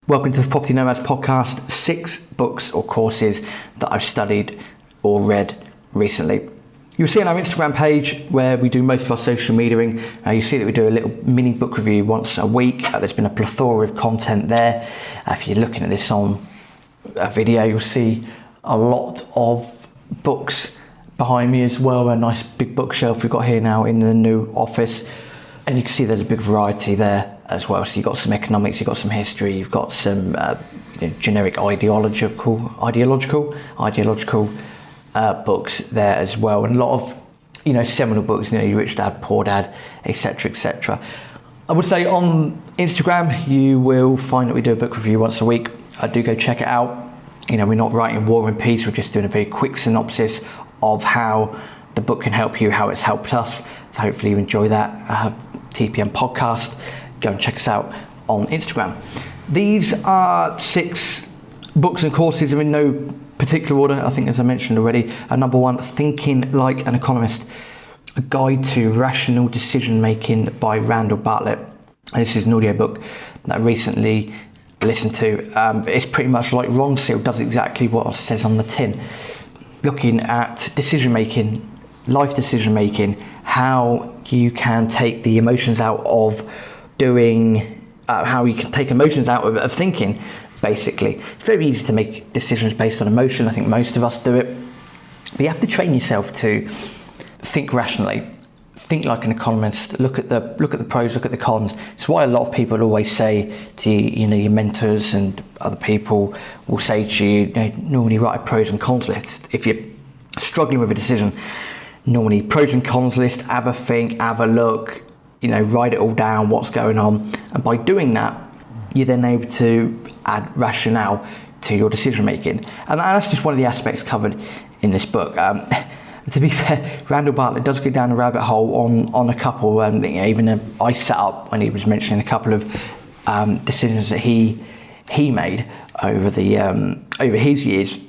Welcome to the Property Nomads Podcast, 6 books or courses that I've studied or read recently. You'll see on our Instagram page where we do most of our social mediaing, you see that we do a little mini book review once a week. There's been a plethora of content there. If you're looking at this on a video, you'll see a lot of books behind me as well, a nice big bookshelf we've got here now in the new office. And you can see there's a big variety there as well. So you've got some economics, you've got some history, you've got some generic ideological books there as well, and a lot of seminal books, your Rich Dad, Poor Dad, etc., etc. I would say on Instagram you will find that we do a book review once a week. I do go check it out. We're not writing War and Peace, we're just doing a very quick synopsis of how the book can help you, how it's helped us. So hopefully you enjoy that. TPM podcast, go and check us out on Instagram. These are 6 books and courses are in no particular order. I think, as I mentioned already, number 1, Thinking Like an Economist, a guide to rational decision making by Randall Bartlett. And this is an audiobook that I recently listened to. It's pretty much like Ron Seal, does exactly what it says on the tin, looking at decision making, life decision making, how you can take the emotions out of doing, how you can take emotions out of thinking, basically. It's very easy to make decisions based on emotion. I think most of us do it. But you have to train yourself to think rationally, think like an economist, look at the pros, look at the cons. It's why a lot of people always say to your mentors and other people will say to you, normally write a pros and cons list. If you're struggling with a decision, normally pros and cons list, have a think, have a look, write it all down, what's going on. And by doing that, you're then able to add rationale to your decision making. And that's just one of the aspects covered in this book. To be fair, Randall Bartlett does go down a rabbit hole on a couple, even I sat up when he was mentioning a couple of decisions that he made over his years.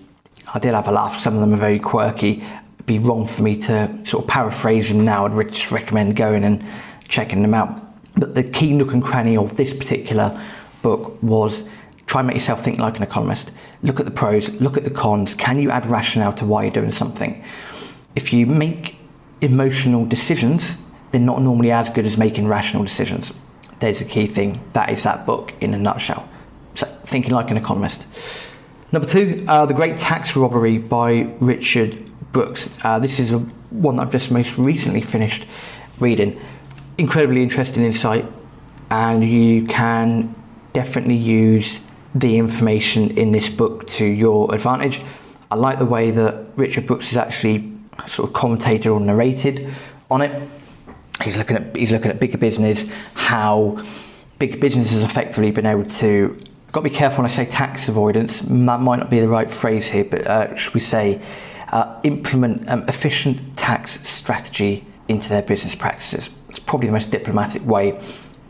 I did have a laugh. Some of them are very quirky. It'd be wrong for me to sort of paraphrase them now. I'd just recommend going and checking them out. But the key nook and cranny of this particular book was try and make yourself think like an economist. Look at the pros, look at the cons. Can you add rationale to why you're doing something? If you make emotional decisions, they're not normally as good as making rational decisions. There's a key thing. That is that book in a nutshell. So, Thinking Like an Economist. Number 2, The Great Tax Robbery by Richard Brooks. This is one that I've just most recently finished reading. Incredibly interesting insight, and you can definitely use the information in this book to your advantage. I like the way that Richard Brooks has actually sort of commentated or narrated on it. He's looking at bigger business, how big business has effectively been able to, I've got to be careful when I say tax avoidance, that might not be the right phrase here, but should we say implement efficient tax strategy into their business practices. It's probably the most diplomatic way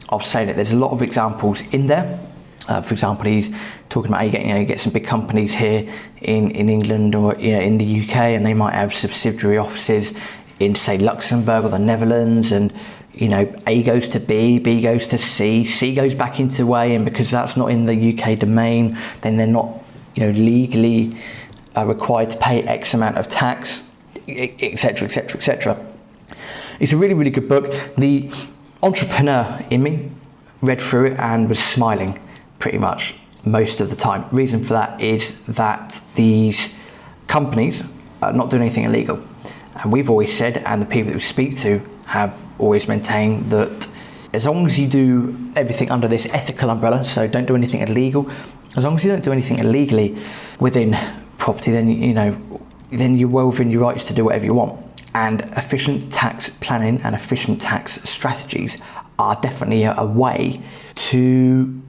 of saying it. There's a lot of examples in there. For example, he's talking about how you get some big companies here in England or in the UK, and they might have subsidiary offices in, say, Luxembourg or the Netherlands, and A goes to B goes to C goes back into A, and because that's not in the UK domain, then they're not legally required to pay X amount of tax, etc., etc., etc. It's a really, really good book. The entrepreneur in me read through it and was smiling pretty much most of the time. Reason for that is that these companies are not doing anything illegal. And we've always said, and the people that we speak to have always maintained, that as long as you do everything under this ethical umbrella, so don't do anything illegal, as long as you don't do anything illegally within property, then you're well within your rights to do whatever you want. And efficient tax planning and efficient tax strategies are definitely a way to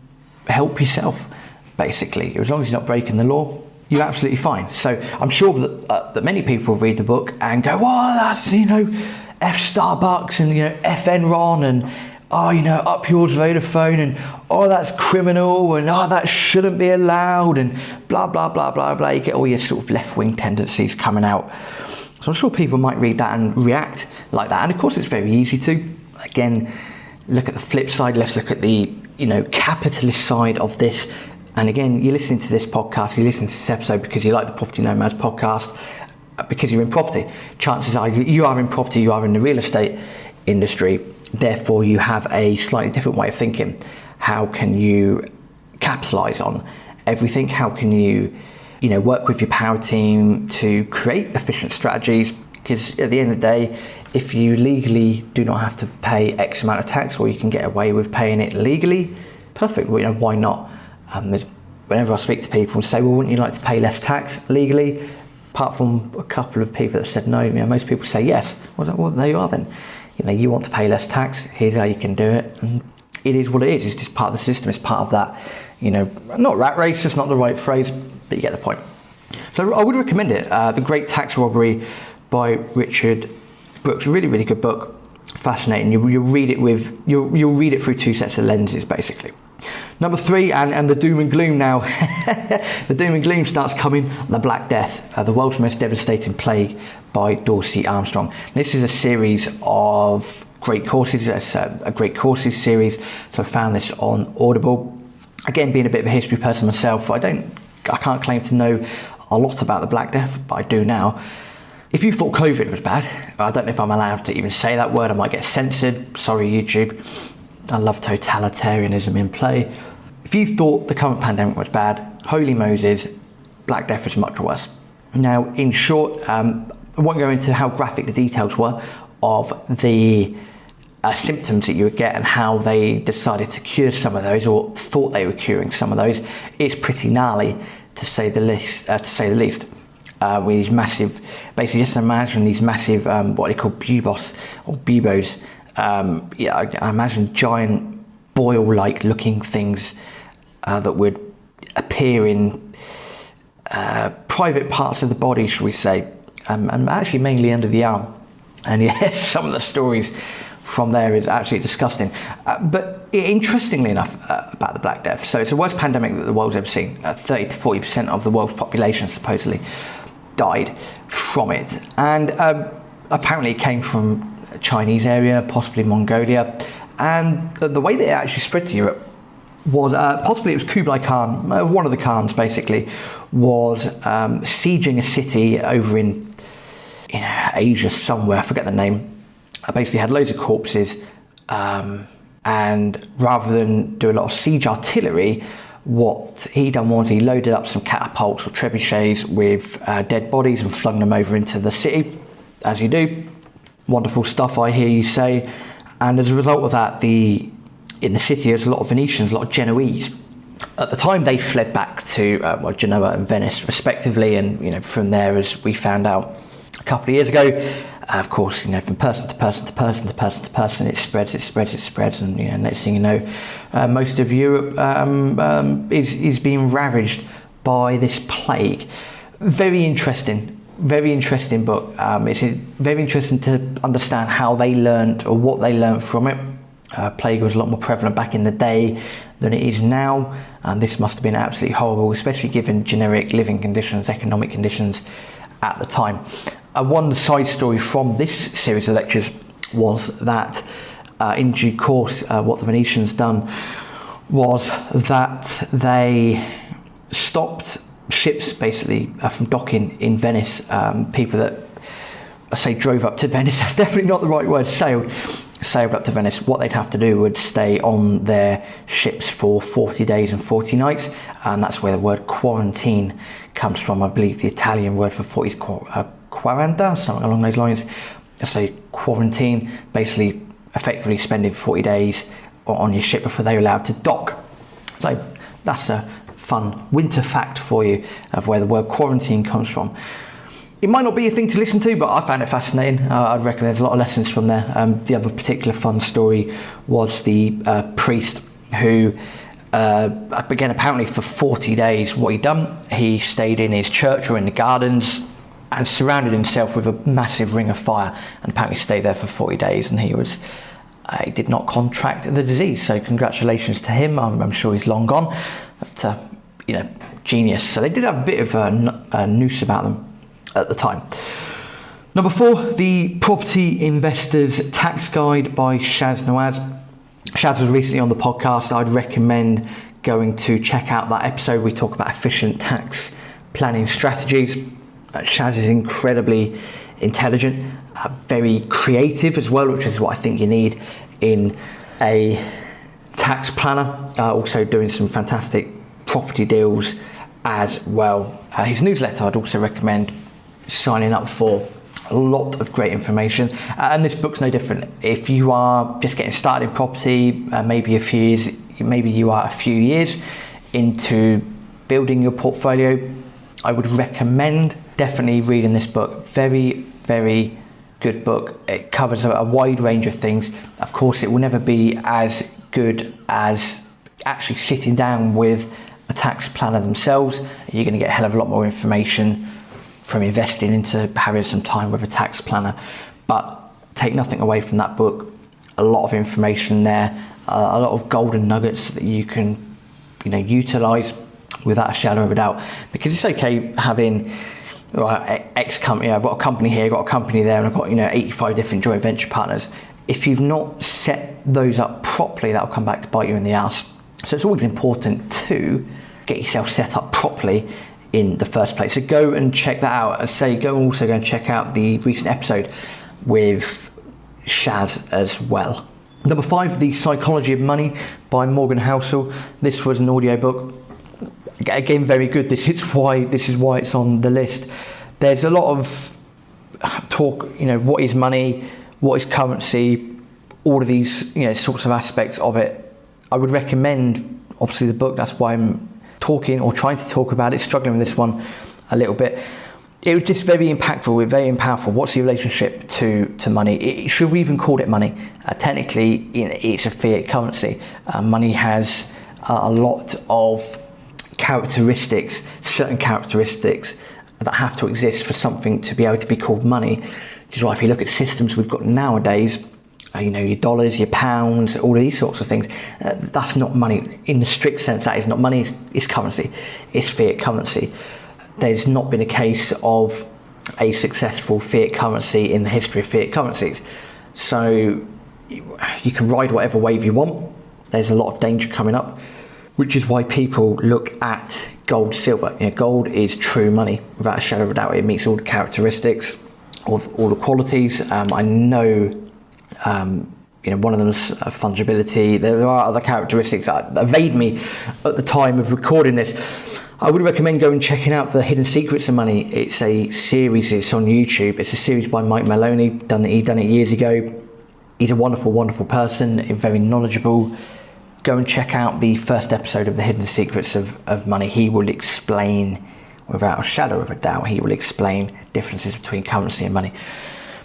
help yourself, basically. As long as you're not breaking the law, you're absolutely fine. So I'm sure that many people read the book and go, "Oh, that's F Starbucks and F Enron and up yours Vodafone and that's criminal and that shouldn't be allowed and blah blah blah blah blah." You get all your sort of left-wing tendencies coming out. So I'm sure people might read that and react like that. And of course, it's very easy to. Again, look at the flip side. Let's look at the capitalist side of this. And again, you're listening to this podcast, you listen to this episode because you like the Property Nomads podcast, because you're in property. Chances are you are in property, you are in the real estate industry, therefore you have a slightly different way of thinking. How can you capitalize on everything? How can you work with your power team to create efficient strategies? Because at the end of the day, if you legally do not have to pay X amount of tax, or you can get away with paying it legally, perfect. Well, why not? Whenever I speak to people and say, well, wouldn't you like to pay less tax legally? Apart from a couple of people that said no, most people say yes. Well, there you are then. You want to pay less tax, here's how you can do it. And it is what it is. It's just part of the system. It's part of that, not rat race, it's not the right phrase, but you get the point. So I would recommend it. The Great Tax Robbery by Richard Brooks. Really, really good book. Fascinating. You'll read it through two sets of lenses, basically. Number 3, and the doom and gloom now. The doom and gloom starts coming. The Black Death, the world's most devastating plague, by Dorsey, Armstrong. This is a series of great courses. It's a great courses series. So I found this on Audible. Again, being a bit of a history person myself, I can't claim to know a lot about the Black Death, but I do now. If you thought COVID was bad, I don't know if I'm allowed to even say that word. I might get censored. Sorry, YouTube. I love totalitarianism in play. If you thought the current pandemic was bad, holy Moses, Black Death is much worse. Now, in short, I won't go into how graphic the details were of the symptoms that you would get and how they decided to cure some of those, or thought they were curing some of those. It's pretty gnarly, to say the least. With these massive, basically, just imagine these massive, what they call buboes or bubos. I imagine giant boil-like looking things that would appear in private parts of the body, shall we say, and actually mainly under the arm. And yes, some of the stories from there is absolutely disgusting. But interestingly enough, about the Black Death, so it's the worst pandemic that the world's ever seen. 30 to 40% of the world's population supposedly died from it. And apparently it came from a Chinese area, possibly Mongolia. And the way that it actually spread to Europe was, possibly it was Kublai Khan, one of the Khans basically, was sieging a city over in Asia somewhere, I forget the name. I basically had loads of corpses, and rather than do a lot of siege artillery, what he done was he loaded up some catapults or trebuchets with dead bodies and flung them over into the city, as you do. Wonderful stuff, I hear you say. And as a result of that, in the city there's a lot of Venetians, a lot of Genoese. At the time they fled back to Genoa and Venice respectively, and from there, as we found out a couple of years ago, of course, from person to person to person to person to person, it spreads, and next thing you know, most of Europe is being ravaged by this plague. Very interesting book. It's very interesting to understand how they learned, or what they learned from it. Plague was a lot more prevalent back in the day than it is now, and this must have been absolutely horrible, especially given generic living conditions, economic conditions at the time. One side story from this series of lectures was that in due course, what the Venetians done was that they stopped ships basically from docking in Venice. People that, I say drove up to Venice, that's definitely not the right word, sailed up to Venice. What they'd have to do would stay on their ships for 40 days and 40 nights, and that's where the word quarantine comes from. I believe the Italian word for 40 is quaranta, something along those lines. So quarantine, basically effectively spending 40 days on your ship before they were allowed to dock. So that's a fun winter fact for you of where the word quarantine comes from. It might not be a thing to listen to, but I found it fascinating. I'd reckon there's a lot of lessons from there. The other particular fun story was the priest who, again, apparently for 40 days, what he'd done, he stayed in his church or in the gardens and surrounded himself with a massive ring of fire, and apparently stayed there for 40 days, and he did not contract the disease. So congratulations to him. I'm sure he's long gone, but genius. So they did have a bit of a noose about them at the time. Number 4, the Property Investors Tax Guide by Shaz Nawaz. Shaz was recently on the podcast. I'd recommend going to check out that episode. We talk about efficient tax planning strategies. Shaz is incredibly intelligent, very creative as well, which is what I think you need in a tax planner. Also doing some fantastic property deals as well. His newsletter I'd also recommend signing up for. A lot of great information, and this book's no different. If you are just getting started in property, maybe you are a few years into building your portfolio, I would recommend definitely reading this book. Very, very good book. It covers a wide range of things. Of course, it will never be as good as actually sitting down with a tax planner themselves. You're going to get a hell of a lot more information from investing into having some time with a tax planner, but take nothing away from that book. A lot of information there, a lot of golden nuggets that you can, utilize without a shadow of a doubt. Because it's okay having X company. I've got a company here, I've got a company there, and I've got 85 different joint venture partners. If you've not set those up properly, that'll come back to bite you in the ass. So it's always important to get yourself set up properly in the first place. So go and check that out. I say go and check out the recent episode with Shaz as well. Number 5, The Psychology of Money by Morgan Housel. This was an audiobook. Again, very good. This is why it's on the list. There's a lot of talk, what is money, what is currency, all of these, sorts of aspects of it. I would recommend, obviously, the book. That's why I'm talking or trying to talk about it, struggling with this one a little bit. It was just very impactful, very powerful. What's the relationship to money? Should we even call it money? Technically, it's a fiat currency. Money has a lot of certain characteristics that have to exist for something to be able to be called money. Which is why if you look at systems we've got nowadays, your dollars, your pounds, all of these sorts of things, that's not money. In the strict sense, that is not money, it's currency, it's fiat currency. There's not been a case of a successful fiat currency in the history of fiat currencies. So you can ride whatever wave you want. There's a lot of danger coming up, which is why people look at gold, silver. Gold is true money, without a shadow of a doubt. It meets all the characteristics, all the qualities. I know one of them is fungibility. There are other characteristics that evade me at the time of recording this. I would recommend going and checking out The Hidden Secrets of Money. It's a series, it's on YouTube. It's a series by Mike Maloney. He done it years ago. He's a wonderful, wonderful person, very knowledgeable. Go and check out the first episode of The Hidden Secrets of Money. He will explain, without a shadow of a doubt, differences between currency and money.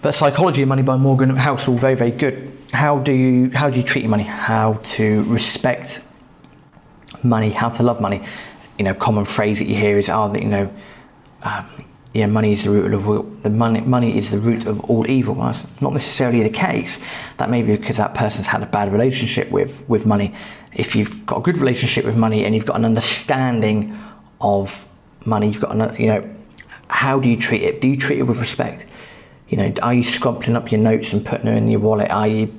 But Psychology of Money by Morgan Housel, very, very good. How do you treat your money? How to respect money? How to love money? Common phrase that you hear is, money is the root of all, money is the root of all evil. Well, that's not necessarily the case. That may be because that person's had a bad relationship with money. If you've got a good relationship with money and you've got an understanding of money, you've got how do you treat it? Do you treat it with respect? Are you scrumpling up your notes and putting them in your wallet? Are you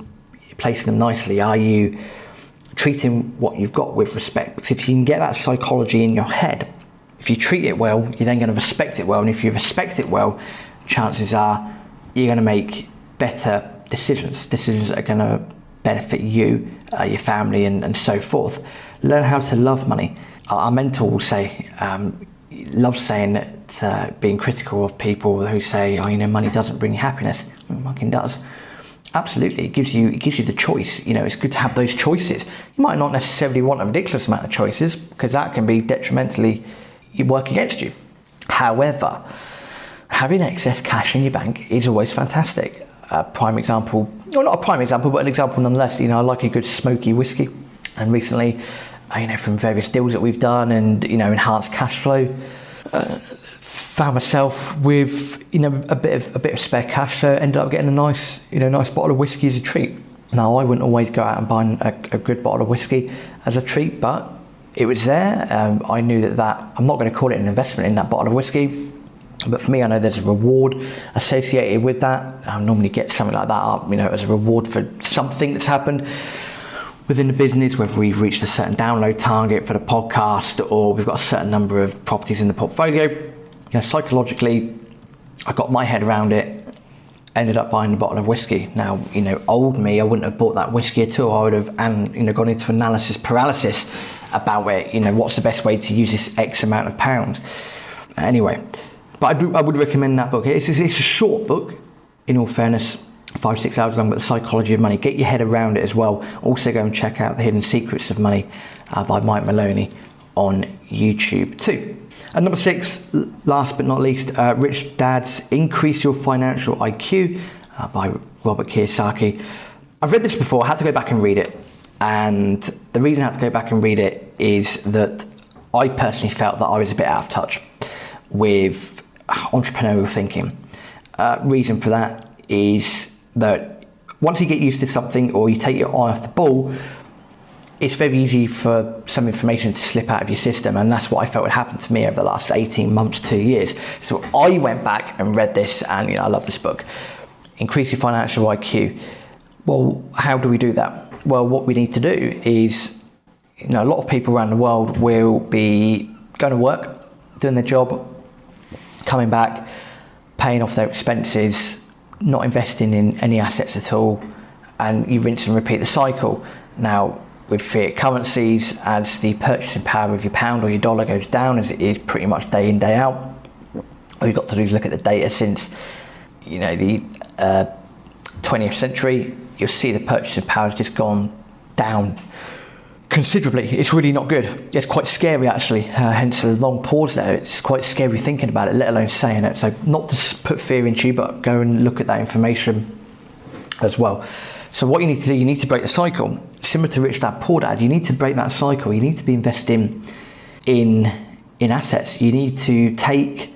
placing them nicely? Are you treating what you've got with respect? Because if you can get that psychology in your head, if you treat it well, you're then going to respect it well. And if you respect it well, chances are you're going to make better decisions. Decisions that are going to benefit you, your family, and so forth. Learn how to love money. Our mentor will say, loves saying that, being critical of people who say, money doesn't bring you happiness. It fucking does. Absolutely, it gives you the choice. It's good to have those choices. You might not necessarily want a ridiculous amount of choices, because that can be detrimentally work against you. However, having excess cash in your bank is always fantastic. A prime example, or not a prime example, but an example nonetheless. I like a good smoky whiskey, and recently, from various deals that we've done and enhanced cash flow, found myself with a bit of spare cash, so ended up getting a nice bottle of whiskey as a treat. Now, I wouldn't always go out and buy a good bottle of whiskey as a treat, but it was there. I knew that I'm not going to call it an investment in that bottle of whiskey, but for me, I know there's a reward associated with that. I normally get something like that up, as a reward for something that's happened. within the business, whether we've reached a certain download target for the podcast or we've got a certain number of properties in the portfolio, psychologically, I got my head around it, ended up buying a bottle of whiskey. Now, old me, I wouldn't have bought that whiskey at all. I would have, gone into analysis paralysis about it. What's the best way to use this X amount of pounds? Anyway, but I would recommend that book. It's a short book, in all fairness, 5-6 hours long, but The Psychology of Money. Get your head around it as well. Also go and check out The Hidden Secrets of Money by Mike Maloney on YouTube too. And number 6, last but not least, Rich Dad's Increase Your Financial IQ by Robert Kiyosaki. I've read this before, I had to go back and read it. And the reason I had to go back and read it is that I personally felt that I was a bit out of touch with entrepreneurial thinking. Reason for that is that once you get used to something or you take your eye off the ball, it's very easy for some information to slip out of your system, and that's what I felt would happen to me over the last 18 months, 2 years. So I went back and read this, and I love this book, Increase Your Financial IQ. Well, how do we do that? Well, what we need to do is, a lot of people around the world will be going to work, doing their job, coming back, paying off their expenses, not investing in any assets at all, and you rinse and repeat the cycle. Now, with fiat currencies, as the purchasing power of your pound or your dollar goes down, as it is pretty much day in, day out, all you've got to do is look at the data since, the 20th century. You'll see the purchasing power has just gone down considerably. It's really not good. It's quite scary, actually, hence the long pause there. It's quite scary thinking about it, let alone saying it. So not to put fear into you, but go and look at that information as well. So what you need to do, you need to break the cycle. Similar to Rich Dad Poor Dad, you need to break that cycle. You need to be investing in assets. You need to take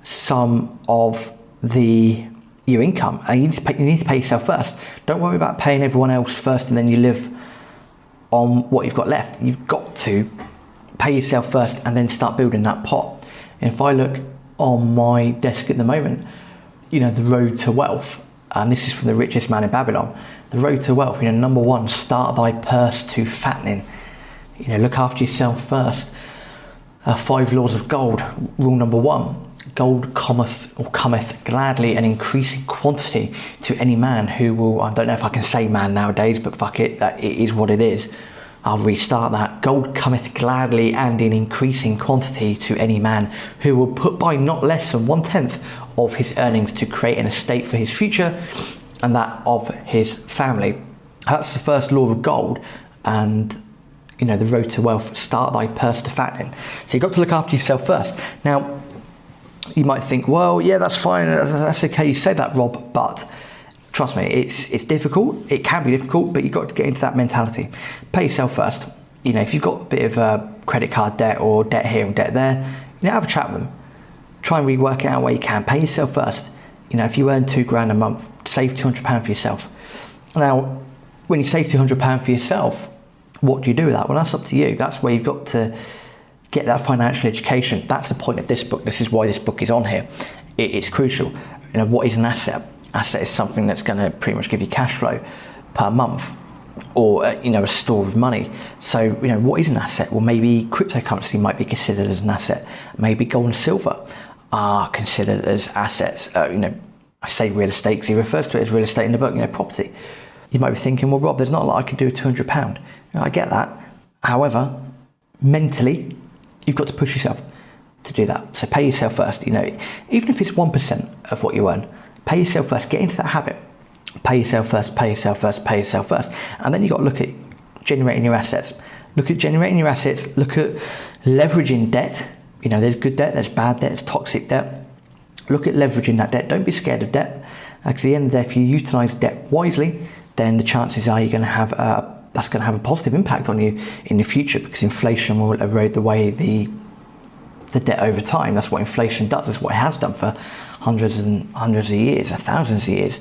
some of your income, and you need to pay yourself first. Don't worry about paying everyone else first and then you live on what you've got left. You've got to pay yourself first and then start building that pot. And if I look on my desk at the moment, the road to wealth, and this is from The Richest Man in Babylon, the road to wealth, number 1, start thy purse to fattening. Look after yourself first. 5 laws of gold. Rule number 1, gold cometh gladly and increasing quantity to any man who will, I don't know if I can say man nowadays, but fuck it, it is what it is. I'll restart that. Gold cometh gladly and in increasing quantity to any man who will put by not less than 1/10 of his earnings to create an estate for his future and that of his family. That's the first law of gold, and the road to wealth, start thy purse to fattening. So you've got to look after yourself first. Now, you might think, well, yeah, that's fine, that's okay, you say that, Rob, but trust me, it's difficult. It can be difficult, but you've got to get into that mentality. Pay yourself first. If you've got a bit of credit card debt or debt here and debt there, have a chat with them. Try and rework it out where you can. Pay yourself first. If you earn £2,000 a month, save £200 for yourself. Now, when you save £200 for yourself, what do you do with that? Well, that's up to you. That's where you've got to get that financial education. That's the point of this book. This is why this book is on here. It's crucial. What is an asset? Asset is something that's going to pretty much give you cash flow per month, or a store of money. So what is an asset? Well, maybe cryptocurrency might be considered as an asset. Maybe gold and silver are considered as assets. I say real estate because he refers to it as real estate in the book. Property. You might be thinking, well, Rob, there's not a lot I can do with £200. I get that. However, mentally, you've got to push yourself to do that. So pay yourself first. Even if it's 1% of what you earn, pay yourself first. Get into that habit. Pay yourself first, pay yourself first, pay yourself first. And then you've got to look at generating your assets. Look at generating your assets. Look at leveraging debt. There's good debt, there's bad debt, there's toxic debt. Look at leveraging that debt. Don't be scared of debt. Because at the end of the day, if you utilize debt wisely, then the chances are you're going to have that's going to have a positive impact on you in the future, because inflation will erode away the debt over time. That's what inflation does. That's what it has done for hundreds and hundreds of years, thousands of years,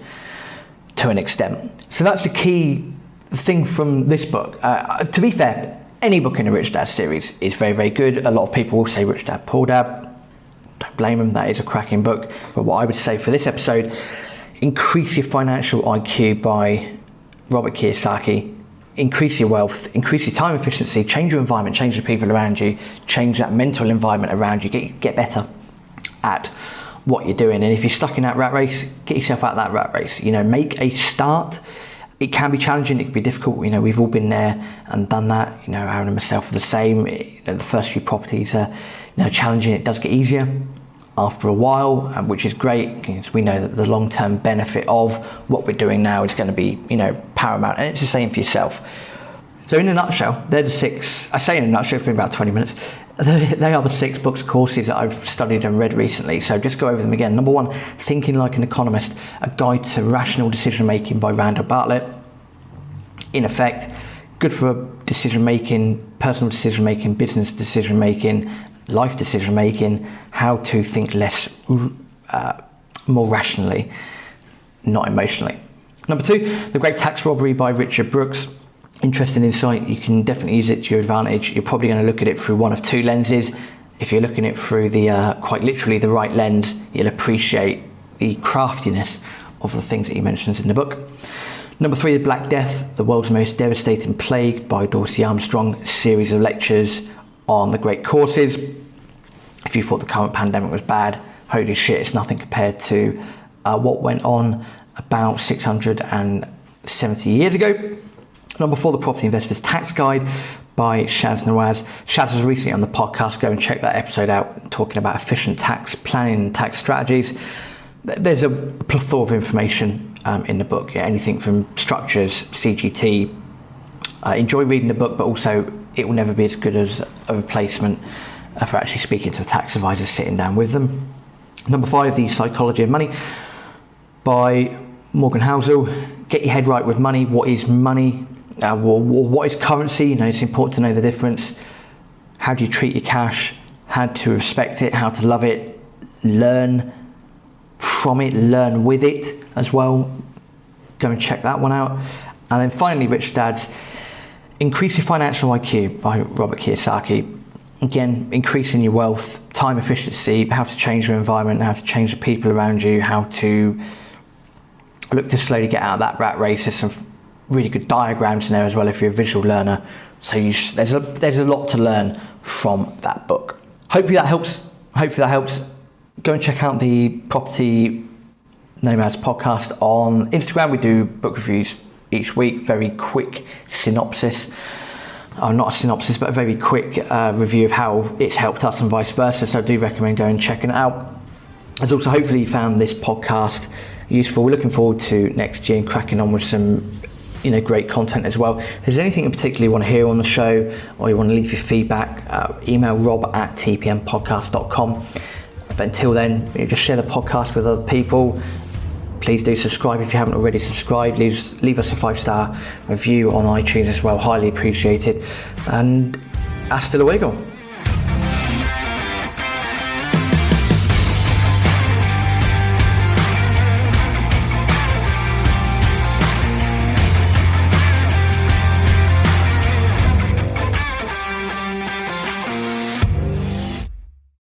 to an extent. So that's the key thing from this book. To be fair, any book in the Rich Dad series is very, very good. A lot of people will say Rich Dad Poor Dad. Don't blame them. That is a cracking book. But what I would say for this episode, Increase Your Financial IQ by Robert Kiyosaki. increase your wealth, increase your time efficiency, change your environment, change the people around you, change that mental environment around you, get better at what you're doing. And if you're stuck in that rat race, get yourself out of that rat race. Make a start. It can be challenging, it can be difficult. We've all been there and done that. Aaron and myself are the same. The first few properties are challenging. It does get easier after a while, which is great, because we know that the long-term benefit of what we're doing now is going to be paramount, and it's the same for yourself. So in a nutshell, they're the 6, I say in a nutshell, it's been about 20 minutes, they are the 6 books, courses that I've studied and read recently. So just go over them again. Number 1, Thinking Like an Economist, A Guide to Rational Decision Making by Randall Bartlett. In effect, good for decision making, personal decision making, business decision making, life decision making, how to think more rationally, not emotionally. Number 2, The Great Tax Robbery by Richard Brooks. Interesting insight. You can definitely use it to your advantage. You're probably going to look at it through one of 2 lenses. If you're looking at it through the quite literally the right lens, you'll appreciate the craftiness of the things that he mentions in the book. Number 3, The Black Death, The World's Most Devastating Plague by Dorsey Armstrong, a series of lectures on the great courses. If you thought the current pandemic was bad, holy shit, it's nothing compared to what went on about 670 years ago. Number 4, The Property Investor's Tax Guide by Shaz Nawaz. Shaz was recently on the podcast. Go and check that episode out, talking about efficient tax planning and tax strategies. There's a plethora of information in the book. Anything from structures, CGT. Enjoy reading the book, but also it will never be as good as a replacement for actually speaking to a tax advisor, sitting down with them. Number 5, The Psychology of Money by Morgan Housel. Get your head right with money. What is money? What is currency? It's important to know the difference. How do you treat your cash? How to respect it, how to love it, learn from it, learn with it as well. Go and check that one out. And then finally, Rich Dad's Increase Your Financial IQ by Robert Kiyosaki. Again, increasing your wealth, time efficiency, how to change your environment, how to change the people around you, how to look to slowly get out of that rat race. There's some really good diagrams in there as well if you're a visual learner. So there's a lot to learn from that book. Hopefully that helps. Go and check out the Property Nomads Podcast on Instagram. We do book reviews each week, very quick synopsis. Not a synopsis, but a very quick review of how it's helped us and vice versa. So I do recommend going and checking it out. As also, hopefully you found this podcast useful. We're looking forward to next year and cracking on with some great content as well. If there's anything in particular you want to hear on the show, or you want to leave your feedback, email rob@tpmpodcast.com. But until then, just share the podcast with other people. Please do subscribe if you haven't already subscribed. Leave us a 5-star review on iTunes as well, highly appreciated. And hasta luego.